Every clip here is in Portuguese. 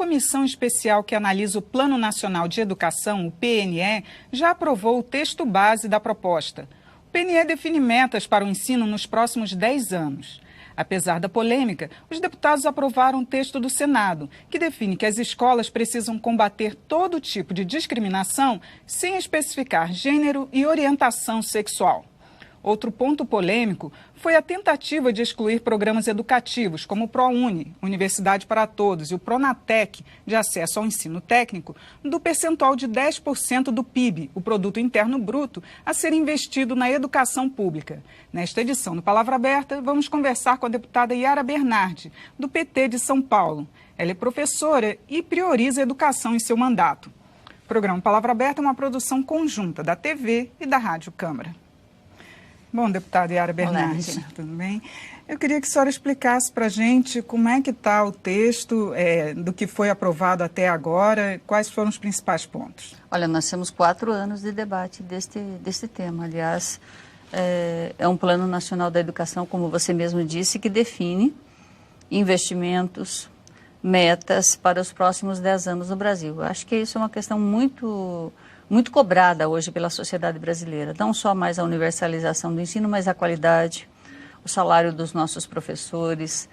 comissão especial que analisa o Plano Nacional de Educação, o PNE, já aprovou o texto base da proposta. O PNE define metas para o ensino nos próximos 10 anos. Apesar da polêmica, os deputados aprovaram um texto do Senado, que define que as escolas precisam combater todo tipo de discriminação sem especificar gênero e orientação sexual. Outro ponto polêmico foi a tentativa de excluir programas educativos como o ProUni, Universidade para Todos, e o Pronatec, de acesso ao ensino técnico, do percentual de 10% do PIB, o Produto Interno Bruto, a ser investido na educação pública. Nesta edição do Palavra Aberta, vamos conversar com a deputada Yara Bernardi, do PT de São Paulo. Ela é professora e prioriza a educação em seu mandato. O programa Palavra Aberta é uma produção conjunta da TV e da Rádio Câmara. Bom, deputada Yara Bernardi, tudo bem? Eu queria que a senhora explicasse para a gente como é que está o texto do que foi aprovado até agora, quais foram os principais pontos. Olha, nós temos 4 anos de debate deste tema. Aliás, é um Plano Nacional da Educação, como você mesmo disse, que define investimentos, metas para os próximos 10 anos no Brasil. Eu acho que isso é uma questão muito cobrada hoje pela sociedade brasileira, não só mais a universalização do ensino, mas a qualidade, o salário dos nossos professores,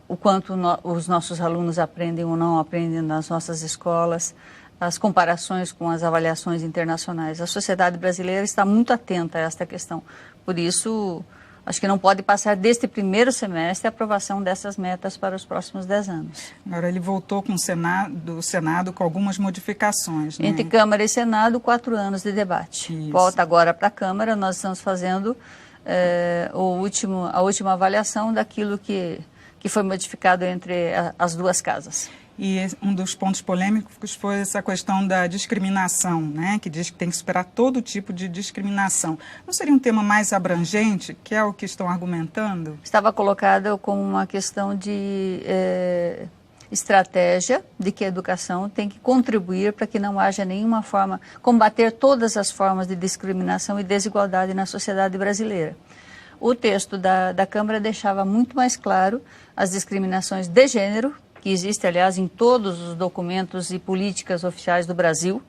o quanto os nossos alunos aprendem ou não aprendem nas nossas escolas, as comparações com as avaliações internacionais. A sociedade brasileira está muito atenta a esta questão, por isso acho que não pode passar deste primeiro semestre a aprovação dessas metas para os próximos 10 anos. Agora ele voltou com o Senado com algumas modificações, né? Entre Câmara e Senado, 4 anos de debate. Isso. Volta agora para a Câmara, nós estamos fazendo a última avaliação daquilo que foi modificado entre as duas casas. E um dos pontos polêmicos foi essa questão da discriminação, né? Que diz que tem que superar todo tipo de discriminação. Não seria um tema mais abrangente, que é o que estão argumentando? Estava colocado como uma questão de estratégia de que a educação tem que contribuir para que não haja nenhuma forma, combater todas as formas de discriminação e desigualdade na sociedade brasileira. O texto da Câmara deixava muito mais claro as discriminações de gênero, que existe, aliás, em todos os documentos e políticas oficiais do Brasil,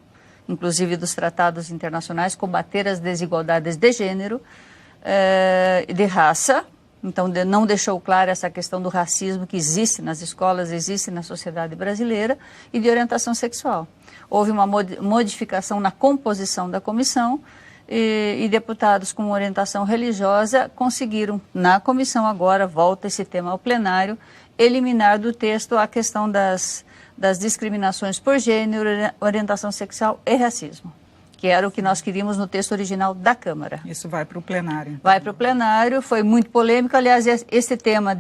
inclusive dos tratados internacionais, combater as desigualdades de gênero, de raça. Então, não deixou clara essa questão do racismo que existe nas escolas, existe na sociedade brasileira, e de orientação sexual. Houve uma modificação na composição da comissão, e deputados com orientação religiosa conseguiram, na comissão agora, volta esse tema ao plenário, eliminar do texto a questão das discriminações por gênero, orientação sexual e racismo, que era o que nós queríamos no texto original da Câmara. Isso vai para o plenário. Então. Vai para o plenário, foi muito polêmico. Aliás, esse tema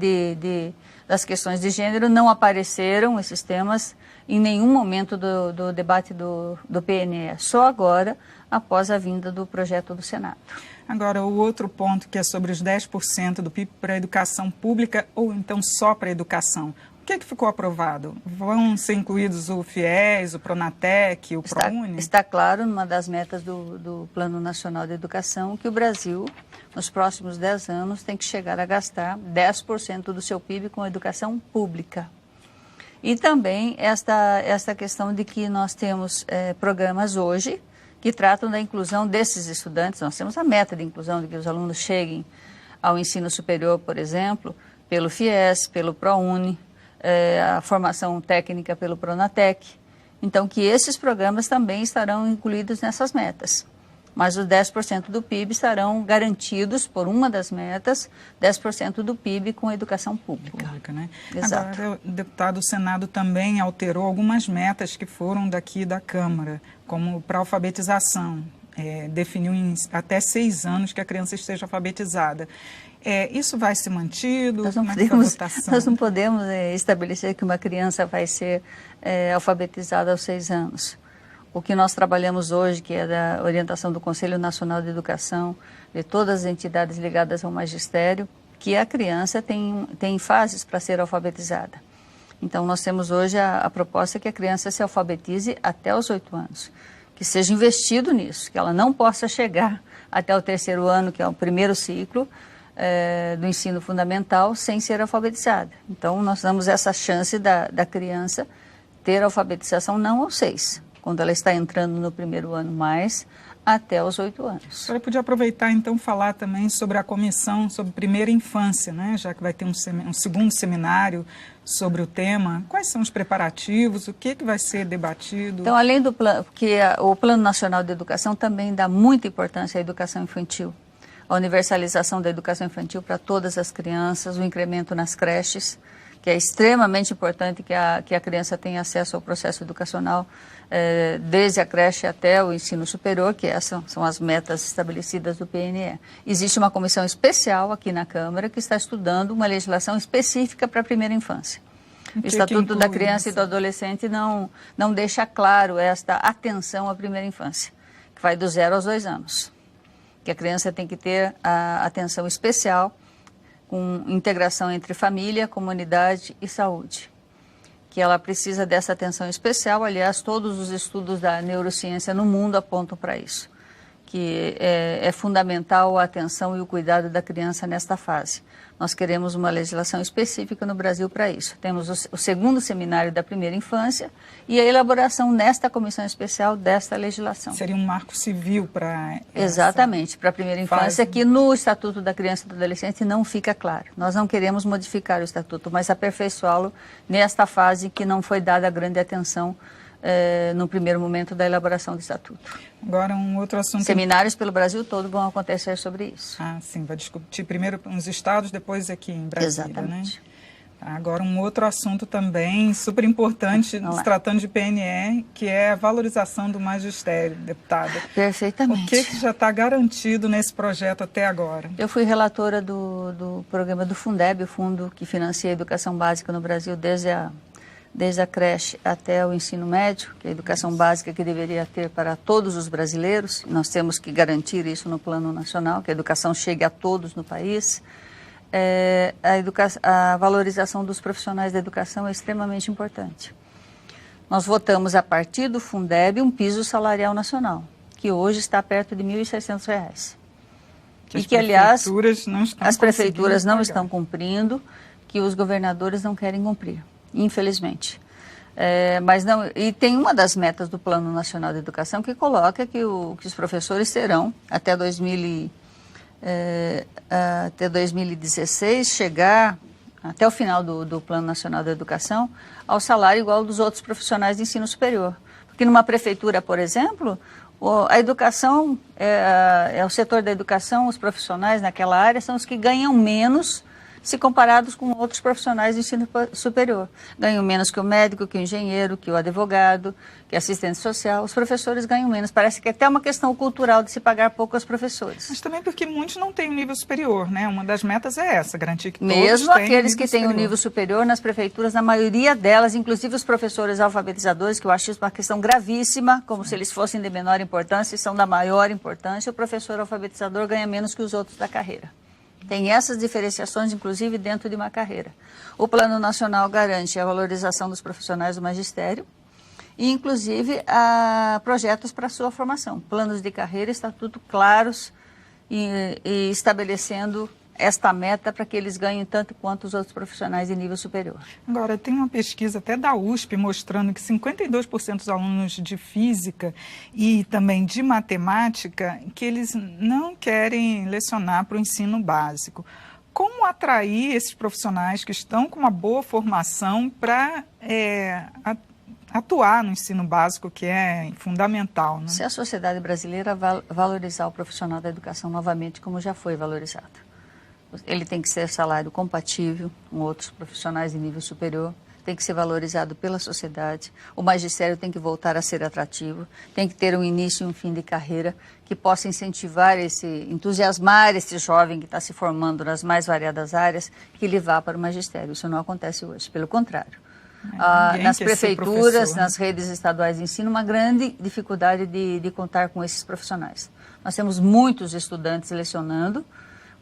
das questões de gênero não apareceram, esses temas, em nenhum momento do debate do PNE, só agora, após a vinda do projeto do Senado. Agora, o outro ponto que é sobre os 10% do PIB para a educação pública ou então só para a educação. O que é que ficou aprovado? Vão ser incluídos o FIES, o Pronatec, o ProUni? Está claro, numa das metas do Plano Nacional de Educação, que o Brasil, nos próximos 10 anos, tem que chegar a gastar 10% do seu PIB com a educação pública. E também esta questão de que nós temos programas hoje que tratam da inclusão desses estudantes. Nós temos a meta de inclusão, de que os alunos cheguem ao ensino superior, por exemplo, pelo FIES, pelo ProUni, a formação técnica pelo Pronatec. Então, que esses programas também estarão incluídos nessas metas. Mas os 10% do PIB estarão garantidos por uma das metas, 10% do PIB com a educação pública. Né? Exato. Agora, o deputado do Senado também alterou algumas metas que foram daqui da Câmara, como para alfabetização. Definiu em até 6 anos que a criança esteja alfabetizada. Isso vai ser mantido? Nós não podemos estabelecer que uma criança vai ser alfabetizada aos 6 anos. O que nós trabalhamos hoje, que é da orientação do Conselho Nacional de Educação, de todas as entidades ligadas ao magistério, que a criança tem fases para ser alfabetizada. Então, nós temos hoje a proposta que a criança se alfabetize até os 8 anos, que seja investido nisso, que ela não possa chegar até o 3º ano, que é o primeiro ciclo, do ensino fundamental sem ser alfabetizada. Então, nós damos essa chance da criança ter alfabetização não aos 6, quando ela está entrando no primeiro ano, mas até os 8 anos. A senhora podia aproveitar, então, falar também sobre a comissão sobre primeira infância, né? Já que vai ter um segundo seminário sobre o tema. Quais são os preparativos? O que vai ser debatido? Então, além do plano, porque o Plano Nacional de Educação também dá muita importância à educação infantil, a universalização da educação infantil para todas as crianças, o incremento nas creches, que é extremamente importante que a criança tenha acesso ao processo educacional, desde a creche até o ensino superior, que essas são as metas estabelecidas do PNE. Existe uma comissão especial aqui na Câmara que está estudando uma legislação específica para a primeira infância. O Estatuto da Criança e do Adolescente não deixa claro esta atenção à primeira infância, que vai do 0 aos 2 anos. Que a criança tem que ter a atenção especial com integração entre família, comunidade e saúde. Que ela precisa dessa atenção especial, aliás, todos os estudos da neurociência no mundo apontam para isso. Que é fundamental a atenção e o cuidado da criança nesta fase. Nós queremos uma legislação específica no Brasil para isso. Temos o segundo seminário da primeira infância e a elaboração nesta comissão especial desta legislação. Seria um marco civil para... Exatamente, para a primeira infância, que no Estatuto da Criança e do Adolescente não fica claro. Nós não queremos modificar o Estatuto, mas aperfeiçoá-lo nesta fase que não foi dada grande atenção no primeiro momento da elaboração do Estatuto. Agora, um outro assunto... Seminários pelo Brasil todo vão acontecer sobre isso. Ah, sim, vai discutir primeiro nos estados, depois aqui em Brasília, exatamente. Né? Agora, um outro assunto também super importante, se tratando de PNE, que é a valorização do magistério, deputada. Perfeitamente. O que já está garantido nesse projeto até agora? Eu fui relatora do programa do Fundeb, o fundo que financia a educação básica no Brasil desde a creche até o ensino médio, que é a educação básica que deveria ter para todos os brasileiros. Nós temos que garantir isso no plano nacional, que a educação chegue a todos no país. A valorização dos profissionais da educação é extremamente importante. Nós votamos, a partir do Fundeb, um piso salarial nacional, que hoje está perto de R$ 1.600. E que, aliás, as prefeituras não estão cumprindo, que os governadores não querem cumprir. Infelizmente. Mas não, e tem uma das metas do Plano Nacional de Educação que coloca que os professores terão, até 2016, chegar, até o final do Plano Nacional de Educação, ao salário igual dos outros profissionais de ensino superior. Porque numa prefeitura, por exemplo, a educação, o setor da educação, os profissionais naquela área são os que ganham menos se comparados com outros profissionais de ensino superior. Ganham menos que o médico, que o engenheiro, que o advogado, que o assistente social. Os professores ganham menos. Parece que é até uma questão cultural de se pagar pouco aos professores. Mas também porque muitos não têm um nível superior, né? Uma das metas é essa, garantir que todos mesmo tenham aqueles que têm um nível superior nas prefeituras, na maioria delas, inclusive os professores alfabetizadores, que eu acho isso uma questão gravíssima, como se eles fossem de menor importância e são da maior importância, o professor alfabetizador ganha menos que os outros da carreira. Tem essas diferenciações, inclusive, dentro de uma carreira. O Plano Nacional garante a valorização dos profissionais do magistério e, inclusive, projetos para a sua formação. Planos de carreira, estatuto claros e estabelecendo esta meta para que eles ganhem tanto quanto os outros profissionais de nível superior. Agora, tem uma pesquisa até da USP mostrando que 52% dos alunos de física e também de matemática, que eles não querem lecionar para o ensino básico. Como atrair esses profissionais que estão com uma boa formação para atuar no ensino básico, que é fundamental, né? Se a sociedade brasileira valorizar o profissional da educação novamente, como já foi valorizado. Ele tem que ser salário compatível com outros profissionais de nível superior, tem que ser valorizado pela sociedade, o magistério tem que voltar a ser atrativo, tem que ter um início e um fim de carreira que possa incentivar entusiasmar esse jovem que está se formando nas mais variadas áreas, que ele vá para o magistério. Isso não acontece hoje, pelo contrário. Nas prefeituras, nas redes estaduais de ensino, uma grande dificuldade de contar com esses profissionais. Nós temos muitos estudantes lecionando,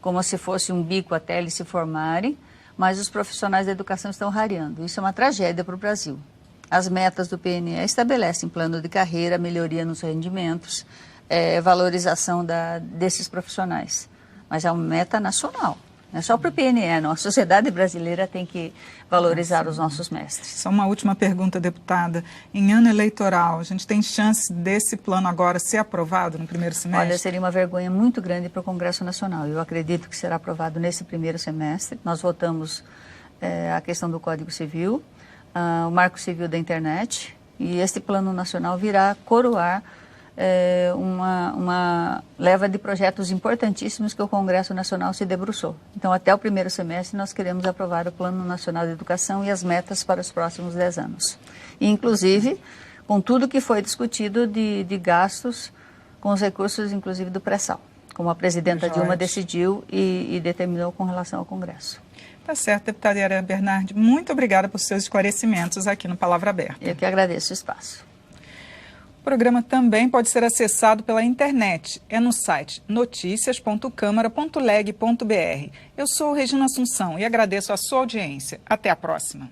como se fosse um bico até eles se formarem, mas os profissionais da educação estão rareando. Isso é uma tragédia para o Brasil. As metas do PNE estabelecem plano de carreira, melhoria nos rendimentos, valorização desses profissionais. mas é uma meta nacional. Não é só para o PNE, não. A sociedade brasileira tem que valorizar os nossos mestres. Só uma última pergunta, deputada. Em ano eleitoral, a gente tem chance desse plano agora ser aprovado no primeiro semestre? Olha, seria uma vergonha muito grande para o Congresso Nacional. Eu acredito que será aprovado nesse primeiro semestre. Nós votamos a questão do Código Civil, o Marco Civil da Internet, e este plano nacional virá coroar uma leva de projetos importantíssimos que o Congresso Nacional se debruçou. Então, até o primeiro semestre, nós queremos aprovar o Plano Nacional de Educação e as metas para os próximos 10 anos. E, inclusive, com tudo que foi discutido de gastos com os recursos, inclusive, do pré-sal, como a presidenta Dilma decidiu e determinou com relação ao Congresso. Tá certo, deputada Yara Bernardi. Muito obrigada por seus esclarecimentos aqui no Palavra Aberta. Eu que agradeço o espaço. O programa também pode ser acessado pela internet. É no site noticias.câmara.leg.br. Eu sou Regina Assunção e agradeço a sua audiência. Até a próxima.